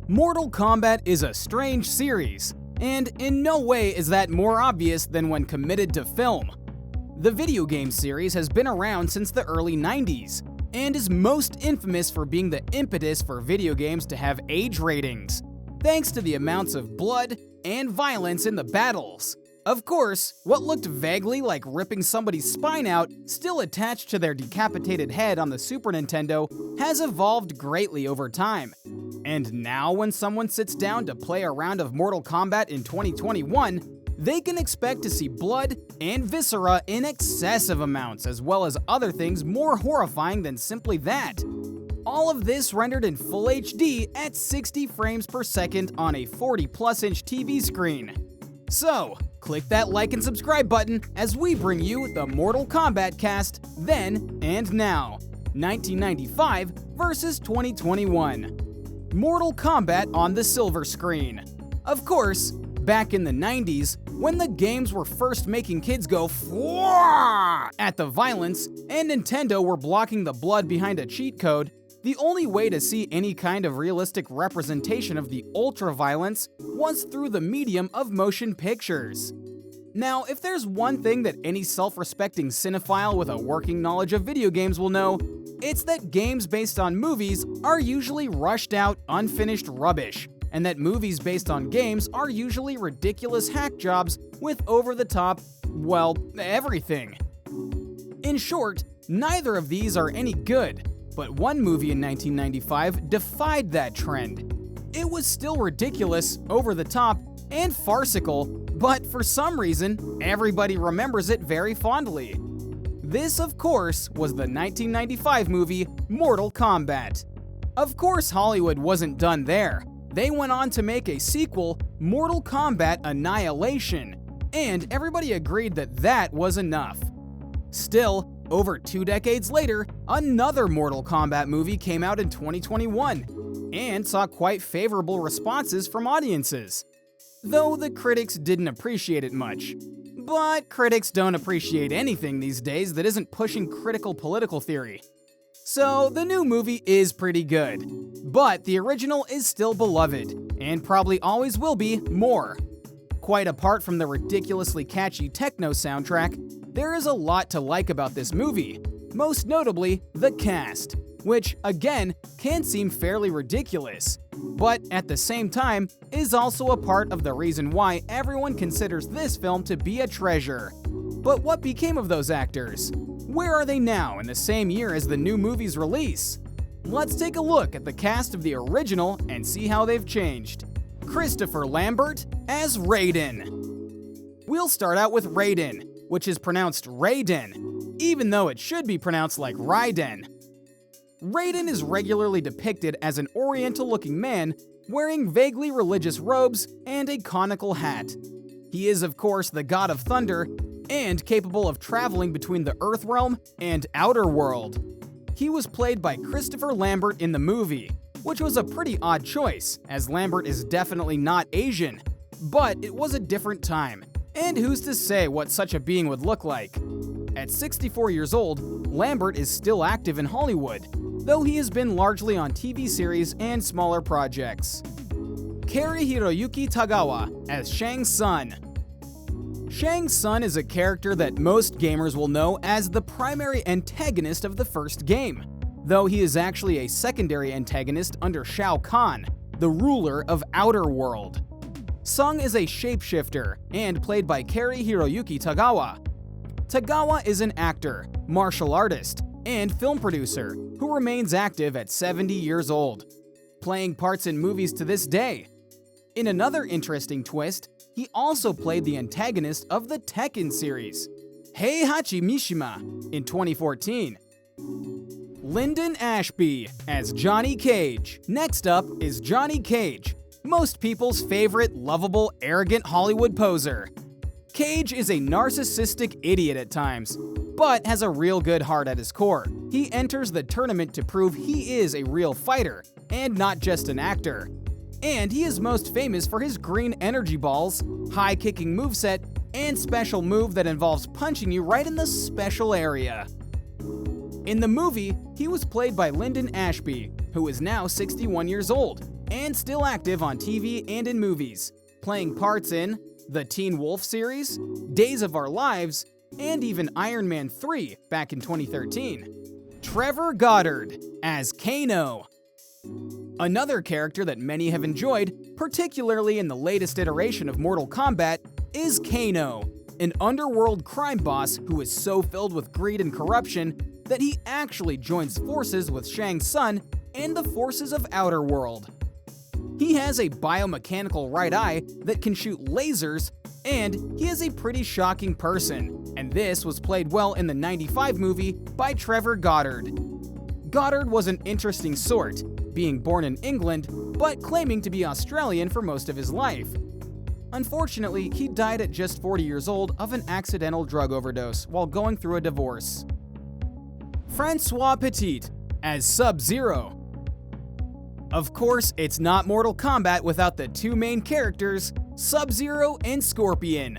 Mortal Kombat is a strange series, and in no way is that more obvious than when committed to film. The video game series has been around since the early 90s, and is most infamous for being the impetus for video games to have age ratings, thanks to the amounts of blood and violence in the battles. Of course, what looked vaguely like ripping somebody's spine out, still attached to their decapitated head on the Super Nintendo, has evolved greatly over time. And now when someone sits down to play a round of Mortal Kombat in 2021, they can expect to see blood and viscera in excessive amounts, as well as other things more horrifying than simply that. All of this rendered in full HD at 60 frames per second on a 40+ inch TV screen. So, click that like and subscribe button as we bring you the Mortal Kombat cast then and now, 1995 versus 2021. Mortal Kombat on the silver screen. Of course, back in the 90s, when the games were first making kids go "Fwaaah" at the violence, and Nintendo were blocking the blood behind a cheat code, the only way to see any kind of realistic representation of the ultra-violence was through the medium of motion pictures. Now, if there's one thing that any self-respecting cinephile with a working knowledge of video games will know, it's that games based on movies are usually rushed out, unfinished rubbish, and that movies based on games are usually ridiculous hack jobs with over-the-top, well, everything. In short, neither of these are any good. But one movie in 1995 defied that trend. It was still ridiculous, over the top, and farcical, but for some reason, everybody remembers it very fondly. This, of course, was the 1995 movie Mortal Kombat. Of course, Hollywood wasn't done there. They went on to make a sequel, Mortal Kombat Annihilation, and everybody agreed that that was enough. Still, over 2 decades later, another Mortal Kombat movie came out in 2021 and saw quite favorable responses from audiences, though the critics didn't appreciate it much. But critics don't appreciate anything these days that isn't pushing critical political theory. So the new movie is pretty good, but the original is still beloved, and probably always will be more. Quite apart from the ridiculously catchy techno soundtrack, there is a lot to like about this movie, most notably the cast, which, again, can seem fairly ridiculous, but at the same time is also a part of the reason why everyone considers this film to be a treasure. But what became of those actors? Where are they now in the same year as the new movie's release? Let's take a look at the cast of the original and see how they've changed. Christopher Lambert as Raiden. We'll start out with Raiden, which is pronounced Raiden, even though it should be pronounced like Raiden. Raiden is regularly depicted as an oriental-looking man wearing vaguely religious robes and a conical hat. He is, of course, the god of thunder and capable of traveling between the Earth realm and outer world. He was played by Christopher Lambert in the movie, which was a pretty odd choice, as Lambert is definitely not Asian, but it was a different time. And who's to say what such a being would look like? At 64 years old, Lambert is still active in Hollywood, though he has been largely on TV series and smaller projects. Kari Hiroyuki Tagawa as Shang Tsung. Shang Tsung is a character that most gamers will know as the primary antagonist of the first game, though he is actually a secondary antagonist under Shao Kahn, the ruler of Outer World. Tsung is a shapeshifter and played by Kari Hiroyuki Tagawa. Tagawa is an actor, martial artist, and film producer who remains active at 70 years old, playing parts in movies to this day. In another interesting twist, he also played the antagonist of the Tekken series, Heihachi Mishima, in 2014. Lyndon Ashby as Johnny Cage. Next up is Johnny Cage, most people's favorite lovable, arrogant Hollywood poser. Cage is a narcissistic idiot at times, but has a real good heart at his core. He enters the tournament to prove he is a real fighter, and not just an actor. And he is most famous for his green energy balls, high-kicking moveset, and special move that involves punching you right in the special area. In the movie, he was played by Lyndon Ashby, who is now 61 years old and still active on TV and in movies, playing parts in the Teen Wolf series, Days of Our Lives, and even Iron Man 3 back in 2013. Trevor Goddard as Kano. Another character that many have enjoyed, particularly in the latest iteration of Mortal Kombat, is Kano, an underworld crime boss who is so filled with greed and corruption that he actually joins forces with Shang Tsung and the forces of Outerworld. He has a biomechanical right eye that can shoot lasers, and he is a pretty shocking person, and this was played well in the '95 movie by Trevor Goddard. Goddard was an interesting sort, being born in England, but claiming to be Australian for most of his life. Unfortunately, he died at just 40 years old of an accidental drug overdose while going through a divorce. Francois Petit as Sub-Zero. Of course, it's not Mortal Kombat without the two main characters, Sub-Zero and Scorpion.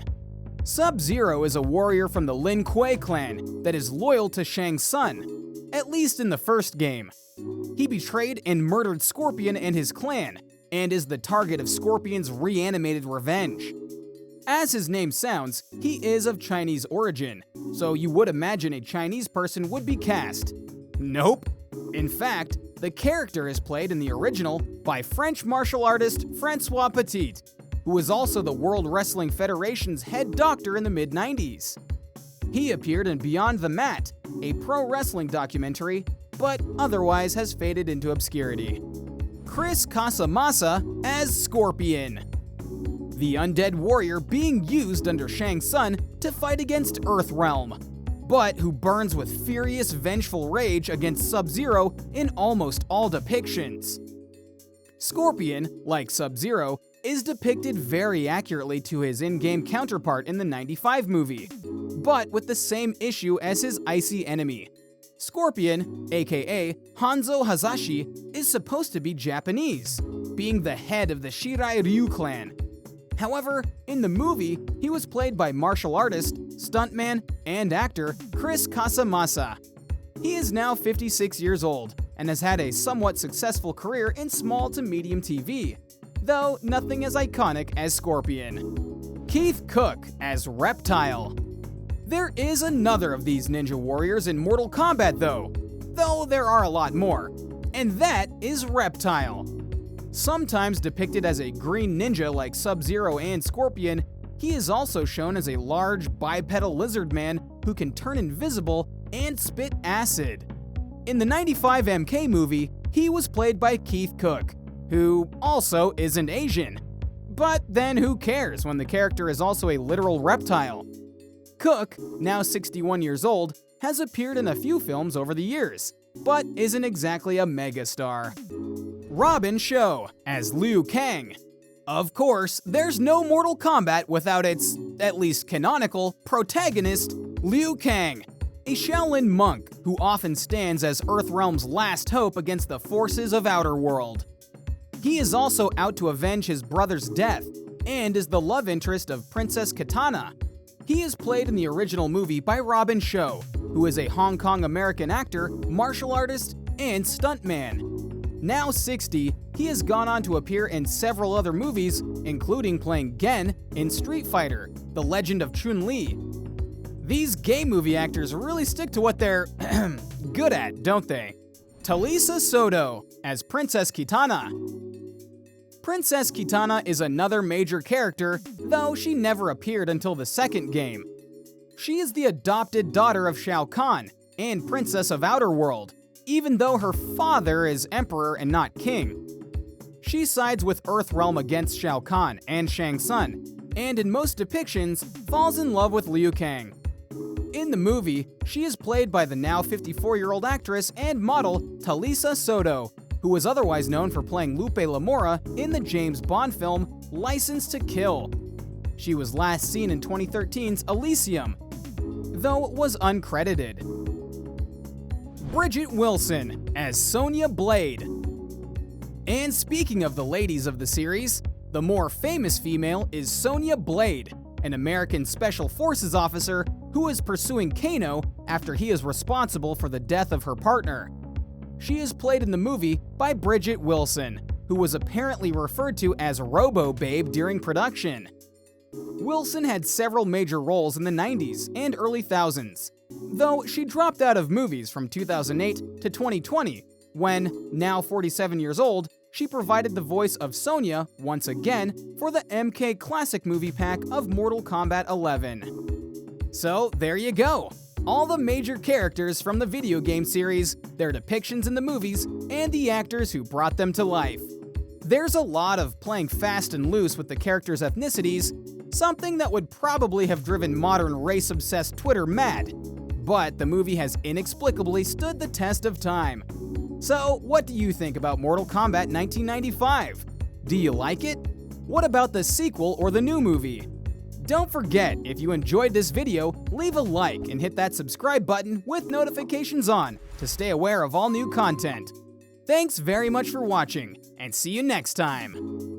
Sub-Zero is a warrior from the Lin Kuei clan that is loyal to Shang Tsung, at least in the first game. He betrayed and murdered Scorpion and his clan, and is the target of Scorpion's reanimated revenge. As his name sounds, he is of Chinese origin, so you would imagine a Chinese person would be cast. Nope. In fact, the character is played in the original by French martial artist Francois Petit, who was also the World Wrestling Federation's head doctor in the mid-90s. He appeared in Beyond the Mat, a pro wrestling documentary, but otherwise has faded into obscurity. Chris Casamassa as Scorpion. The undead warrior being used under Shang Tsung to fight against Earthrealm, but who burns with furious, vengeful rage against Sub-Zero in almost all depictions. Scorpion, like Sub-Zero, is depicted very accurately to his in-game counterpart in the '95 movie, but with the same issue as his icy enemy. Scorpion, aka Hanzo Hazashi, is supposed to be Japanese, being the head of the Shirai Ryu clan. However, in the movie, he was played by martial artist, stuntman, and actor Chris Casamassa. He is now 56 years old and has had a somewhat successful career in small to medium TV, though nothing as iconic as Scorpion. Keith Cook as Reptile. There is another of these ninja warriors in Mortal Kombat though there are a lot more, and that is Reptile. Sometimes depicted as a green ninja like Sub-Zero and Scorpion, he is also shown as a large bipedal lizard man who can turn invisible and spit acid. In the '95 MK movie, he was played by Keith Cook, who also isn't Asian. But then who cares when the character is also a literal reptile? Cook, now 61 years old, has appeared in a few films over the years, but isn't exactly a megastar. Robin Shou as Liu Kang. Of course, there's no Mortal Kombat without its, at least canonical, protagonist, Liu Kang, a Shaolin monk who often stands as Earthrealm's last hope against the forces of Outerworld. He is also out to avenge his brother's death, and is the love interest of Princess Kitana. He is played in the original movie by Robin Shou, who is a Hong Kong-American actor, martial artist, and stuntman. Now 60, he has gone on to appear in several other movies, including playing Gen in Street Fighter: The Legend of Chun-Li. These gay movie actors really stick to what they're good at, don't they? Talisa Soto as Princess Kitana. Princess Kitana is another major character, though she never appeared until the second game. She is the adopted daughter of Shao Kahn and Princess of Outerworld, even though her father is Emperor and not King. She sides with Earthrealm against Shao Kahn and Shang Tsung, and in most depictions, falls in love with Liu Kang. In the movie, she is played by the now 54-year-old actress and model Talisa Soto, who was otherwise known for playing Lupe Lamora in the James Bond film License to Kill. She was last seen in 2013's Elysium, though was uncredited. Bridget Wilson as Sophia Blade. And speaking of the ladies of the series, the more famous female is Sophia Blade, an American Special Forces officer who is pursuing Kano after he is responsible for the death of her partner. She is played in the movie by Bridget Wilson, who was apparently referred to as Robo-Babe during production. Wilson had several major roles in the 90s and early thousands, though she dropped out of movies from 2008 to 2020 when, now 47 years old, she provided the voice of Sonya once again for the MK Classic movie pack of Mortal Kombat 11. So there you go, all the major characters from the video game series, their depictions in the movies, and the actors who brought them to life. There's a lot of playing fast and loose with the characters' ethnicities, something that would probably have driven modern race-obsessed Twitter mad, but the movie has inexplicably stood the test of time. So, what do you think about Mortal Kombat 1995? Do you like it? What about the sequel or the new movie? Don't forget, if you enjoyed this video, leave a like and hit that subscribe button with notifications on to stay aware of all new content. Thanks very much for watching, and see you next time!